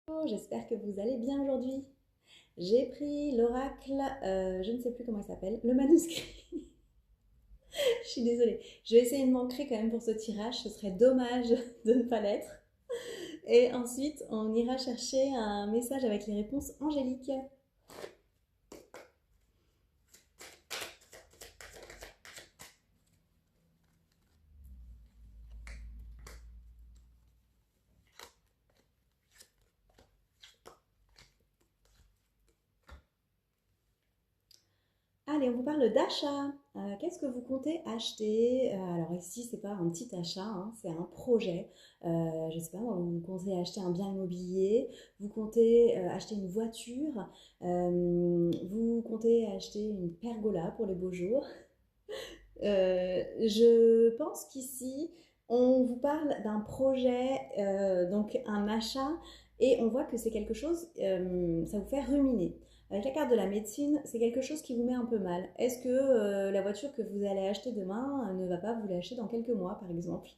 Bonjour, j'espère que vous allez bien aujourd'hui. J'ai pris l'oracle, je ne sais plus comment il s'appelle, le manuscrit. Je suis désolée. Je vais essayer de m'ancrer quand même pour ce tirage, ce serait dommage de ne pas l'être. Et ensuite, on ira chercher un message avec les réponses angéliques. Allez, on vous parle d'achat. Qu'est-ce que vous comptez acheter? Alors ici, c'est pas un petit achat, hein, c'est un projet. Je sais pas, moi, vous comptez acheter un bien immobilier, vous comptez acheter une voiture, vous comptez acheter une pergola pour les beaux jours. Je pense qu'ici, on vous parle d'un projet, donc un achat, et on voit que c'est quelque chose, ça vous fait ruminer. Avec la carte de la médecine, c'est quelque chose qui vous met un peu mal. Est-ce que la voiture que vous allez acheter demain ne va pas vous l'acheter dans quelques mois, par exemple?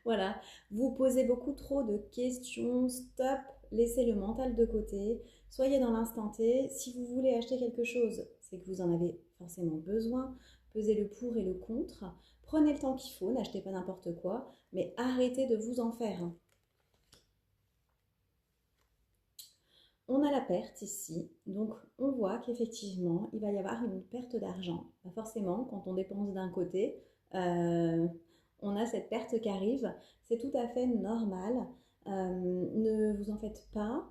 Voilà, vous posez beaucoup trop de questions, stop, laissez le mental de côté, soyez dans l'instant T. Si vous voulez acheter quelque chose, c'est que vous en avez forcément besoin. Pesez le pour et le contre. Prenez le temps qu'il faut, n'achetez pas n'importe quoi, mais arrêtez de vous en faire. On a la perte ici, donc on voit qu'effectivement, il va y avoir une perte d'argent. Forcément, quand on dépense d'un côté, euh, on a cette perte qui arrive. C'est tout à fait normal. Ne vous en faites pas.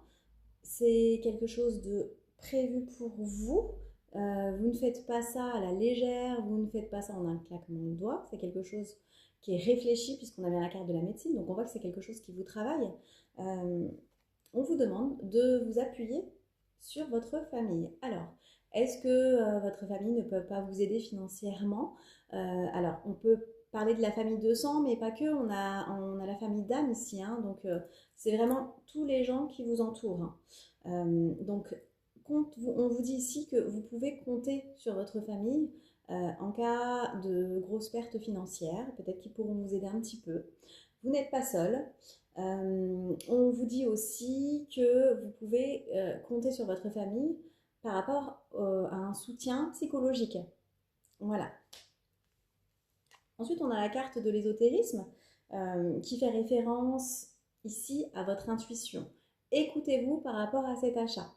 C'est quelque chose de prévu pour vous. Vous ne faites pas ça à la légère, vous ne faites pas ça en un claquement de doigts. C'est quelque chose qui est réfléchi puisqu'on a bien la carte de la médecine, donc on voit que c'est quelque chose qui vous travaille. Euh, on vous demande de vous appuyer sur votre famille. Alors, est-ce que votre famille ne peut pas vous aider financièrement? Alors, on peut parler de la famille de sang, mais pas que. On a la famille d'âme ici, hein, donc c'est vraiment tous les gens qui vous entourent, hein. Donc, on vous dit ici que vous pouvez compter sur votre famille en cas de grosses pertes financières. Peut-être qu'ils pourront vous aider un petit peu. Vous n'êtes pas seul. On vous dit aussi que vous pouvez compter sur votre famille par rapport à un soutien psychologique. Voilà. Ensuite, on a la carte de l'ésotérisme qui fait référence ici à votre intuition. Écoutez-vous par rapport à cet achat.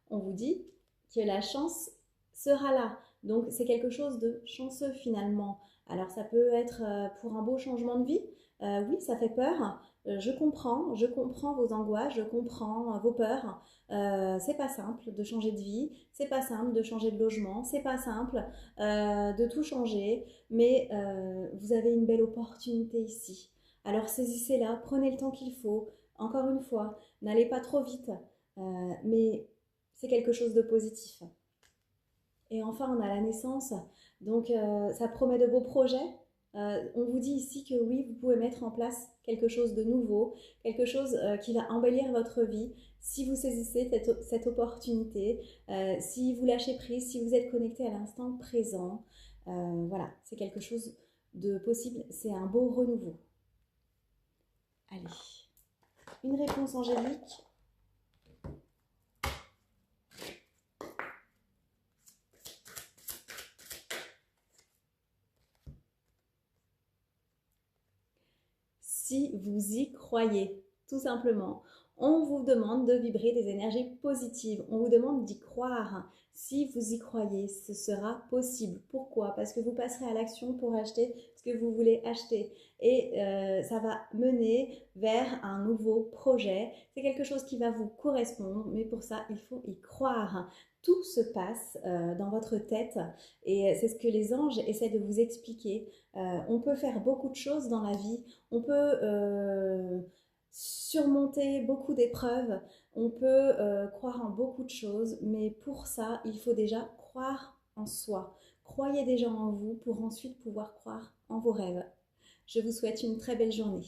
On vous dit que la chance sera là. Donc c'est quelque chose de chanceux finalement. Alors ça peut être pour un beau changement de vie. Oui, ça fait peur. Je comprends vos angoisses, je comprends vos peurs. C'est pas simple de changer de vie, c'est pas simple de changer de logement, c'est pas simple de tout changer, mais vous avez une belle opportunité ici. Alors saisissez-la, prenez le temps qu'il faut. Encore une fois, n'allez pas trop vite, mais c'est quelque chose de positif. Et enfin, on a la naissance. Donc, ça promet de beaux projets. On vous dit ici que oui, vous pouvez mettre en place quelque chose de nouveau, quelque chose qui va embellir votre vie si vous saisissez cette opportunité, si vous lâchez prise, si vous êtes connecté à l'instant présent. Voilà, c'est quelque chose de possible. C'est un beau renouveau. Allez, une réponse angélique. Si vous y croyez, tout simplement. On vous demande de vibrer des énergies positives. On vous demande d'y croire. Si vous y croyez, ce sera possible. Pourquoi? Parce que vous passerez à l'action pour acheter ce que vous voulez acheter. Et ça va mener vers un nouveau projet. C'est quelque chose qui va vous correspondre, mais pour ça, il faut y croire. Tout se passe dans votre tête et c'est ce que les anges essaient de vous expliquer. On peut faire beaucoup de choses dans la vie. On peut surmonter beaucoup d'épreuves, on peut croire en beaucoup de choses, mais pour ça, il faut déjà croire en soi. Croyez déjà en vous pour ensuite pouvoir croire en vos rêves. Je vous souhaite une très belle journée.